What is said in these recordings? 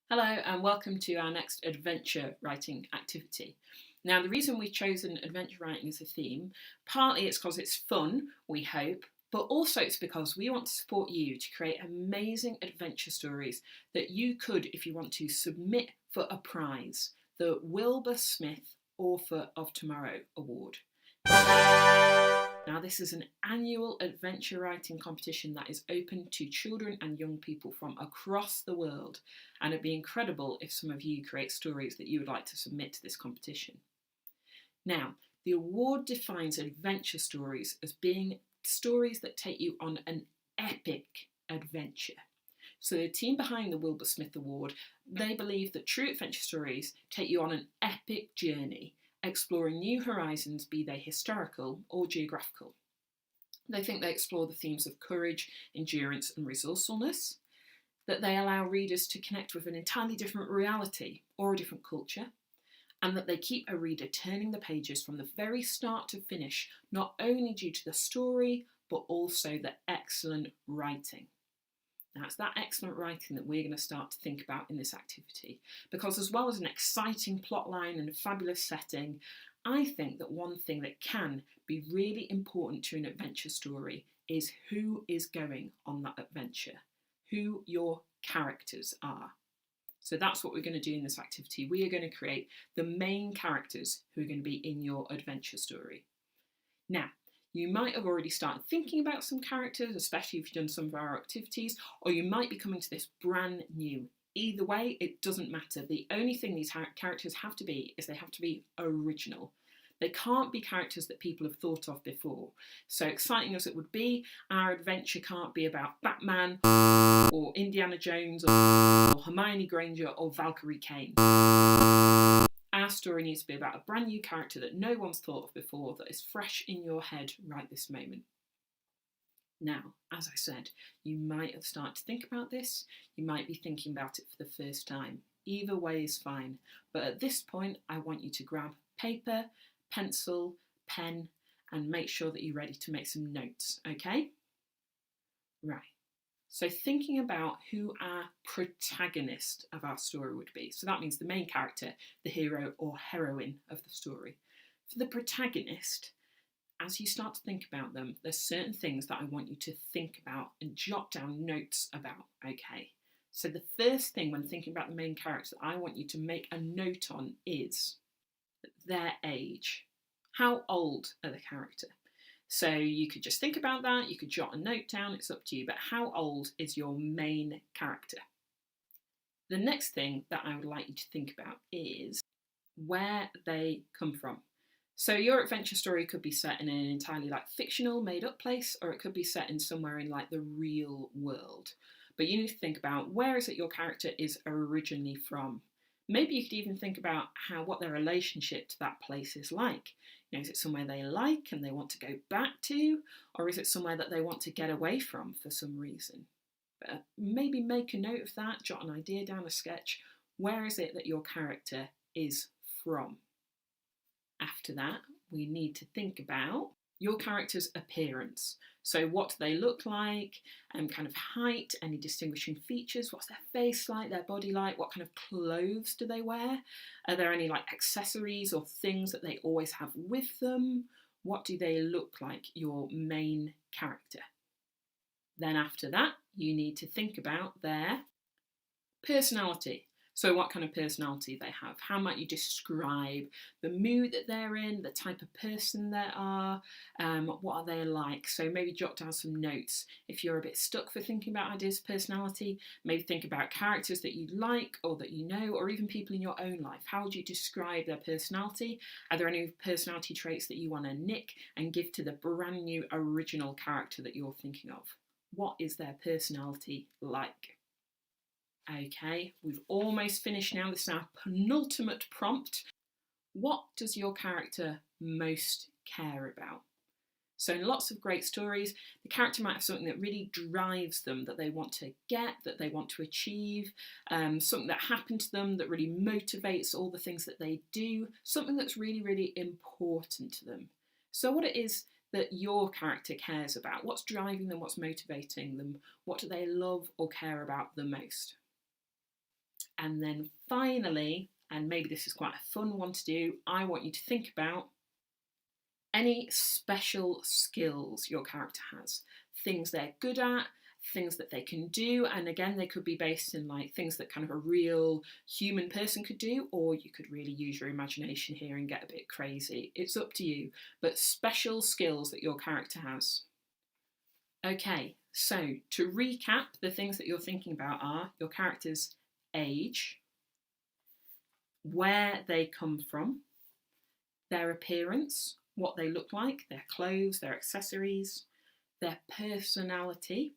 Hello and welcome to our next adventure writing activity. Now, the reason we've chosen adventure writing as a theme, partly it's because it's fun, we hope, but also it's because we want to support you to create amazing adventure stories that you could, if you want to, submit for a prize, the Wilbur Smith Author of Tomorrow Award. Now, this is an annual adventure writing competition that is open to children and young people from across the world, and it'd be incredible if some of you create stories that you would like to submit to this competition. Now, the award defines adventure stories as being stories that take you on an epic adventure. So the team behind the Wilbur Smith Award, they believe that true adventure stories take you on an epic journey, exploring new horizons, be they historical or geographical. They think they explore the themes of courage, endurance and resourcefulness, that they allow readers to connect with an entirely different reality or a different culture, and that they keep a reader turning the pages from the very start to finish, not only due to the story, but also the excellent writing. Now, it's that excellent writing that we're going to start to think about in this activity, because as well as an exciting plotline and a fabulous setting, I think that one thing that can be really important to an adventure story is who is going on that adventure, who your characters are. So that's what we're going to do in this activity. We are going to create the main characters who are going to be in your adventure story. Now, you might have already started thinking about some characters, especially if you've done some of our activities, or you might be coming to this brand new. Either way, it doesn't matter. The only thing these characters have to be is they have to be original. They can't be characters that people have thought of before. So exciting as it would be, our adventure can't be about Batman or Indiana Jones or Hermione Granger or Valkyrie Kane. Our story needs to be about a brand new character that no one's thought of before, that is fresh in your head right this moment. Now, as I said, you might have started to think about this. You might be thinking about it for the first time. Either way is fine. But at this point, I want you to grab paper, pencil, pen, and make sure that you're ready to make some notes, okay? Right. So thinking about who our protagonist of our story would be. So that means the main character, the hero or heroine of the story. For the protagonist, as you start to think about them, there's certain things that I want you to think about and jot down notes about, okay? So the first thing when thinking about the main character that I want you to make a note on is their age. How old are the character? So you could just think about that, you could jot a note down, it's up to you, but how old is your main character? The next thing that I would like you to think about is where they come from. So your adventure story could be set in an entirely fictional, made up place, or it could be set in somewhere in the real world. But you need to think about where is it your character is originally from. Maybe you could even think about what their relationship to that place is like. Is it somewhere they like and they want to go back to, or is it somewhere that they want to get away from for some reason? But maybe make a note of that, jot an idea down, a sketch. Where is it that your character is from? After that, we need to think about your character's appearance. So what do they look like, kind of height, any distinguishing features, what's their face like, their body like, what kind of clothes do they wear? Are there any accessories or things that they always have with them? What do they look like, your main character? Then after that, you need to think about their personality. So what kind of personality they have? How might you describe the mood that they're in, the type of person they are, what are they like? So maybe jot down some notes. If you're a bit stuck for thinking about ideas of personality, maybe think about characters that you like or that you know, or even people in your own life. How would you describe their personality? Are there any personality traits that you want to nick and give to the brand new original character that you're thinking of? What is their personality like? Okay, we've almost finished now. This is our penultimate prompt. What does your character most care about? So in lots of great stories, the character might have something that really drives them, that they want to get, that they want to achieve, something that happened to them that really motivates all the things that they do, something that's really, really important to them. So what it is that your character cares about, what's driving them, what's motivating them, what do they love or care about the most? And then finally, and maybe this is quite a fun one to do, I want you to think about any special skills your character has, things they're good at, things that they can do, and again they could be based in like things that kind of a real human person could do, or you could really use your imagination here and get a bit crazy. It's up to you, but special skills that your character has. Okay, so to recap, the things that you're thinking about are your character's age, where they come from, their appearance, what they look like, their clothes, their accessories, their personality,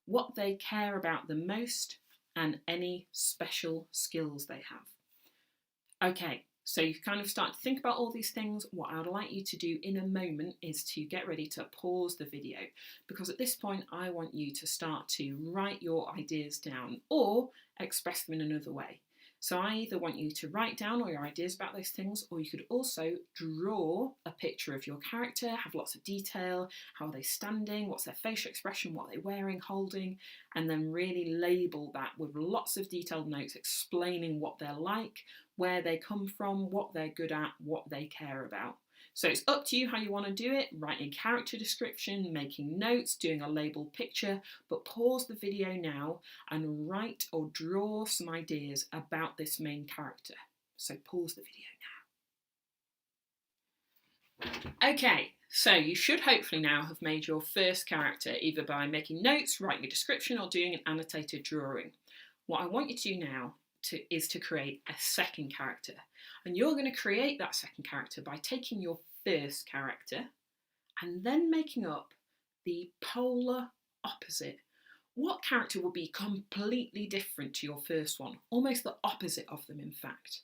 what they care about the most, and any special skills they have. Okay, so you kind of start to think about all these things. What I'd like you to do in a moment is to get ready to pause the video, because at this point I want you to start to write your ideas down or express them in another way. So I either want you to write down all your ideas about those things, or you could also draw a picture of your character, have lots of detail, how are they standing, what's their facial expression, what are they wearing, holding, and then really label that with lots of detailed notes explaining what they're like, where they come from, what they're good at, what they care about. So it's up to you how you want to do it, writing character description, making notes, doing a labelled picture, but pause the video now and write or draw some ideas about this main character. So pause the video now. Okay, so you should hopefully now have made your first character, either by making notes, writing a description, or doing an annotated drawing. What I want you to do now is to create a second character. And you're going to create that second character by taking your first character and then making up the polar opposite. What character would be completely different to your first one? Almost the opposite of them, in fact.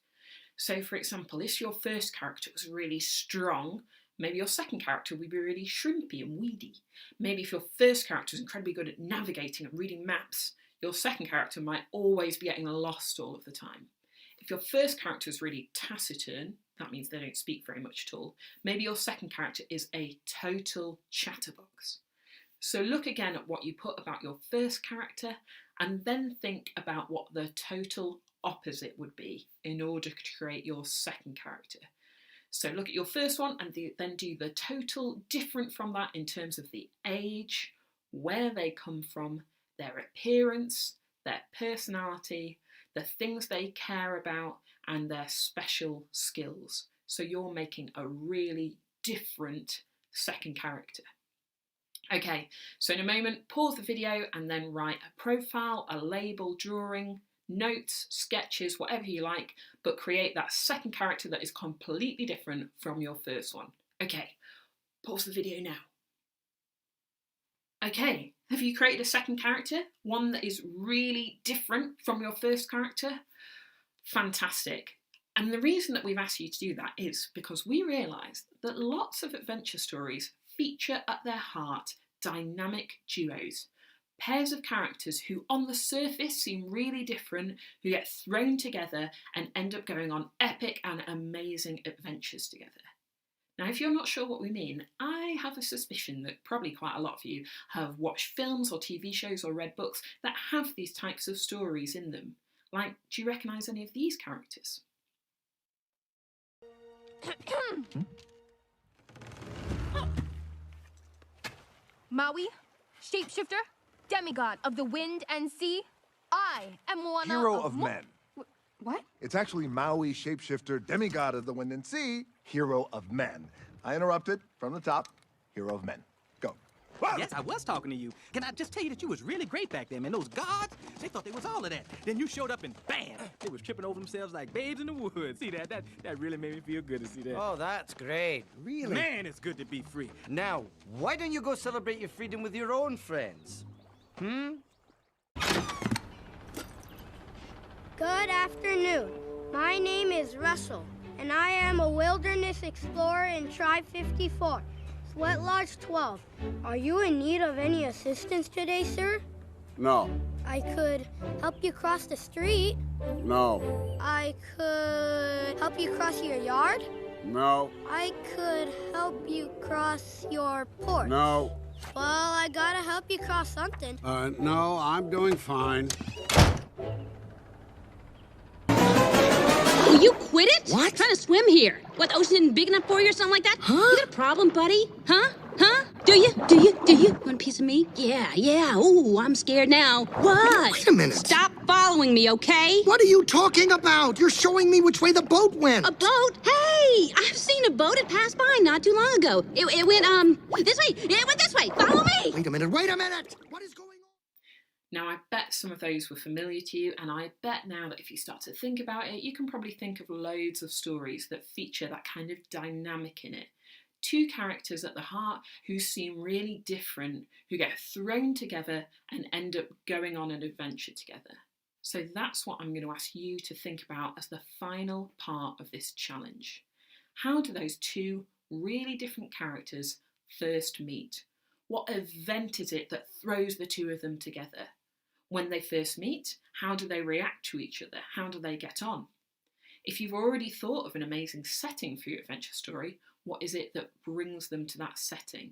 So for example, if your first character was really strong, maybe your second character would be really shrimpy and weedy. Maybe if your first character was incredibly good at navigating and reading maps, your second character might always be getting lost all of the time. If your first character is really taciturn, that means they don't speak very much at all, maybe your second character is a total chatterbox. So look again at what you put about your first character and then think about what the total opposite would be in order to create your second character. So look at your first one and then do the total different from that in terms of the age, where they come from, their appearance, their personality, the things they care about, and their special skills. So you're making a really different second character. Okay, so in a moment, pause the video and then write a profile, a label, drawing, notes, sketches, whatever you like, but create that second character that is completely different from your first one. Okay, pause the video now. Okay, have you created a second character? One that is really different from your first character? Fantastic. And the reason that we've asked you to do that is because we realised that lots of adventure stories feature at their heart dynamic duos. Pairs of characters who on the surface seem really different, who get thrown together and end up going on epic and amazing adventures together. Now, if you're not sure what we mean, I have a suspicion that probably quite a lot of you have watched films or TV shows or read books that have these types of stories in them. Like, do you recognise any of these characters? Maui, shapeshifter, demigod of the wind and sea. I am one Hero of men. What? It's actually Maui, shapeshifter, demigod of the wind and sea, hero of men. I interrupted from the top. Hero of men. Go. Yes, I was talking to you. Can I just tell you that you was really great back then, man? Those gods, they thought they was all of that. Then you showed up and bam! They was tripping over themselves like babes in the woods. See that? That really made me feel good to see that. Oh, that's great. Really? Man, it's good to be free. Now, why don't you go celebrate your freedom with your own friends? Good afternoon. My name is Russell, and I am a wilderness explorer in Tribe 54, Sweat Lodge 12. Are you in need of any assistance today, sir? No. I could help you cross the street. No. I could help you cross your yard. No. I could help you cross your porch. No. Well, I gotta help you cross something. No, I'm doing fine. What? Trying to swim here. What, the ocean isn't big enough for you or something like that? Huh? You got a problem, buddy? Huh? Huh? Do you? Want a piece of me? Yeah. Ooh, I'm scared now. What? Wait a minute. Stop following me, okay? What are you talking about? You're showing me which way the boat went. A boat? Hey, I've seen a boat. It passed by not too long ago. It went, this way. It went this way. Follow me. Wait a minute. What is going on? Now, I bet some of those were familiar to you, and I bet now that if you start to think about it, you can probably think of loads of stories that feature that kind of dynamic in it. Two characters at the heart who seem really different, who get thrown together and end up going on an adventure together. So that's what I'm going to ask you to think about as the final part of this challenge. How do those two really different characters first meet? What event is it that throws the two of them together? When they first meet, how do they react to each other? How do they get on? If you've already thought of an amazing setting for your adventure story, what is it that brings them to that setting?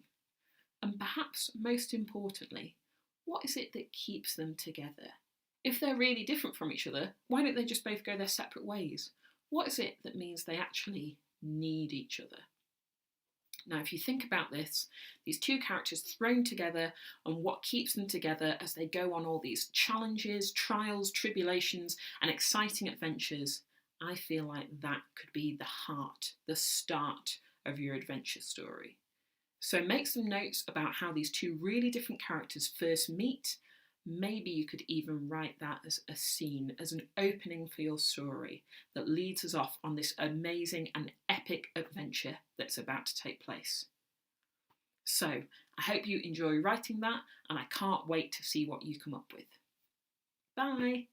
And perhaps most importantly, what is it that keeps them together? If they're really different from each other, why don't they just both go their separate ways? What is it that means they actually need each other? Now, if you think about this, these two characters thrown together and what keeps them together as they go on all these challenges, trials, tribulations, and exciting adventures, I feel like that could be the heart, the start of your adventure story. So make some notes about how these two really different characters first meet. Maybe you could even write that as a scene, as an opening for your story that leads us off on this amazing and epic adventure that's about to take place. So I hope you enjoy writing that, and I can't wait to see what you come up with. Bye!